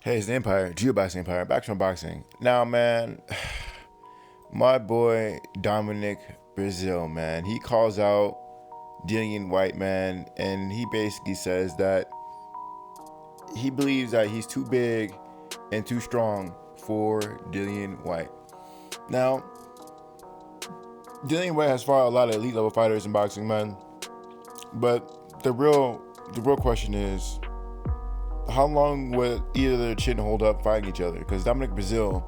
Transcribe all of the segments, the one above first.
Hey, it's the Empire, Geobox Empire, back from boxing. Now, man, my boy Dominic Breazeale, man, he calls out DILLIAN WHYTE, man, and he basically says that he believes that he's too big and too strong for DILLIAN WHYTE. Now, DILLIAN WHYTE has fought a lot of elite level fighters in boxing, man, but the real question is, how long would either their chin hold up fighting each other? Because Dominic Breazeale,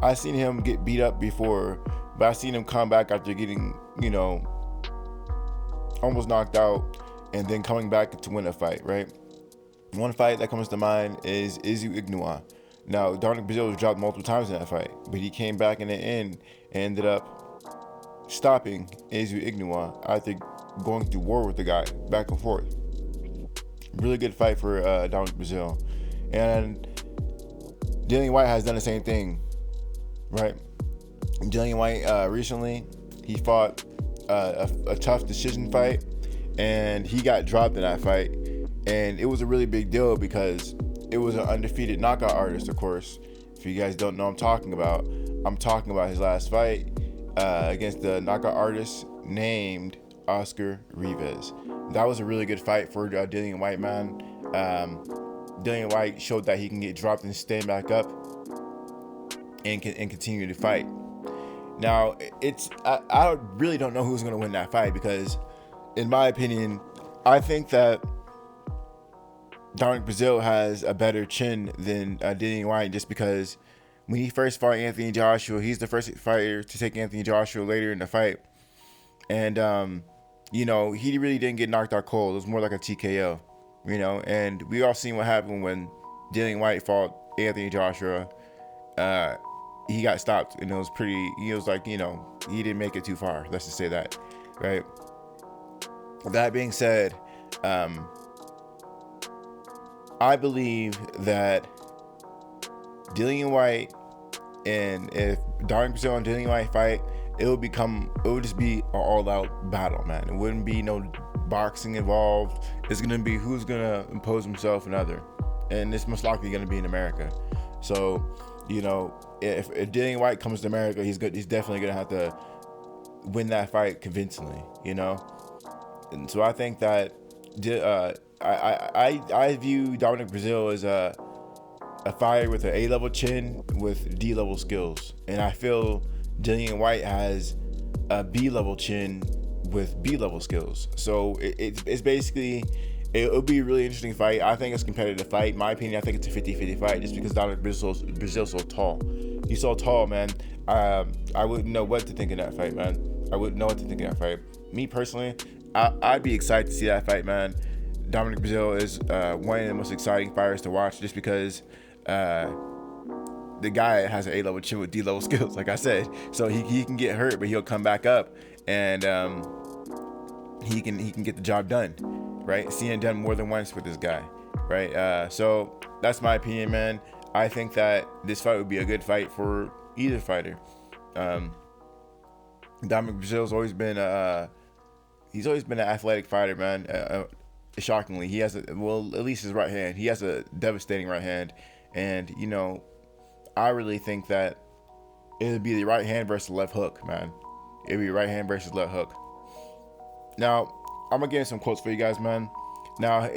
I seen him get beat up before, but I seen him come back after getting, almost knocked out, and then coming back to win a fight, right? One fight that comes to mind is Izzy Ignua. Now, Dominic Breazeale was dropped multiple times in that fight, but he came back in the end and ended up stopping Izzy Ignua after going through war with the guy, back and forth. Really good fight for Dominic Breazeale. And DILLIAN WHYTE has done the same thing, right? DILLIAN WHYTE recently, he fought a tough decision fight, and he got dropped in that fight. And it was a really big deal because it was an undefeated knockout artist, of course. If you guys don't know what I'm talking about his last fight against the knockout artist named Oscar Rivas. That was a really good fight for DILLIAN WHYTE, man. DILLIAN WHYTE showed that he can get dropped and stand back up and continue to fight. Now, I really don't know who's going to win that fight because, in my opinion, I think that Dominic Breazeale has a better chin than DILLIAN WHYTE, just because when he first fought Anthony Joshua, he's the first fighter to take Anthony Joshua later in the fight. And, he really didn't get knocked out cold. It was more like a TKO, and we all seen what happened when DILLIAN WHYTE fought Anthony Joshua. He got stopped, and it was like, he didn't make it too far. Let's just say that, right? That being said, I believe that DILLIAN WHYTE, and if Dominic Breazeale and DILLIAN WHYTE fight, it would just be an all-out battle, man. It wouldn't be no boxing involved. It's gonna be who's gonna impose himself another, and it's most likely gonna be in America. So, if DILLIAN WHYTE comes to America, he's definitely gonna have to win that fight convincingly, And so I think that I view Dominic Breazeale as a fighter with an A-level chin with D-level skills, and I feel DILLIAN WHYTE has a B-level chin with B-level skills. So it's basically, it'll be a really interesting fight. I think it's a competitive fight. In my opinion, I think it's a 50-50 fight just because Dominic Breazeale's so tall. He's so tall, man. I wouldn't know what to think in that fight, man. I wouldn't know what to think in that fight. Me personally, I'd be excited to see that fight, man. Dominic Breazeale is one of the most exciting fighters to watch just because the guy has an A-level chin with D-level skills, like I said. So he can get hurt, but he'll come back up, and he can get the job done, right? Seen it done more than once with this guy, right? So that's my opinion, man. I think that this fight would be a good fight for either fighter. Dominic Breazeale's always been he's always been an athletic fighter, man. Shockingly, he has at least his right hand. He has a devastating right hand, and I really think that it would be the right hand versus left hook, man. It would be right hand versus left hook. Now, I'm going to get some quotes for you guys, man. Now,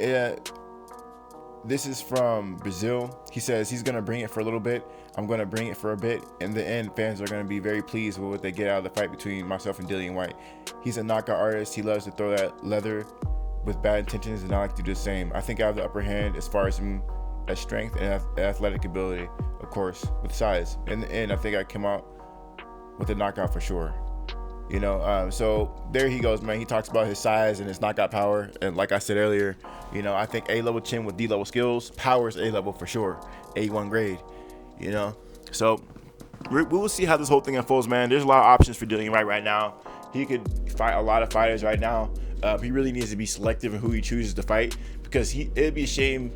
this is from Breazeale. He says he's going to bring it for a little bit. I'm going to bring it for a bit. In the end, fans are going to be very pleased with what they get out of the fight between myself and DILLIAN WHYTE. He's a knockout artist. He loves to throw that leather with bad intentions, and I like to do the same. I think I have the upper hand as far as strength and athletic ability, of course, with size. In the end, I think I came out with a knockout for sure. So there he goes, man. He talks about his size and his knockout power, and like I said earlier, I think A-level chin with D-level skills. Power is A-level for sure, A1 grade. So we will see how this whole thing unfolds, man. There's a lot of options for DILLIAN WHYTE right now. He could fight a lot of fighters right now. He really needs to be selective in who he chooses to fight, because it'd be a shame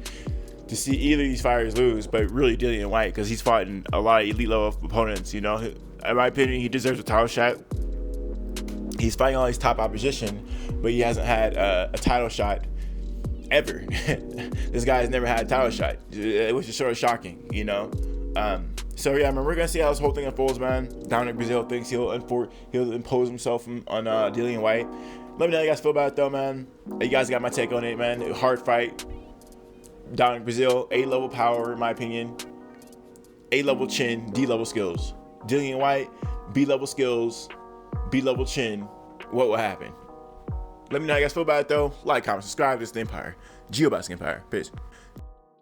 to see either of these fighters lose, but really DILLIAN WHYTE, because he's fighting a lot of elite level opponents. In my opinion, he deserves a title shot. He's fighting all these top opposition, but he hasn't had a title shot ever. This guy has never had a title shot, which is sort of shocking, you know. So yeah, man, we're gonna see how this whole thing unfolds, man. Dominic Breazeale thinks he'll impose himself on Dillian White. Let me know how you guys feel about it, though, man. You guys got my take on it, man. Hard fight. Dominic Breazeale, A-level power, in my opinion. A-level chin, D-level skills. Dillian White, B-level skills, B-level chin. What will happen? Let me know how you guys feel about it, though. Like, comment, subscribe. This is the Empire. Geobasket Empire. Peace.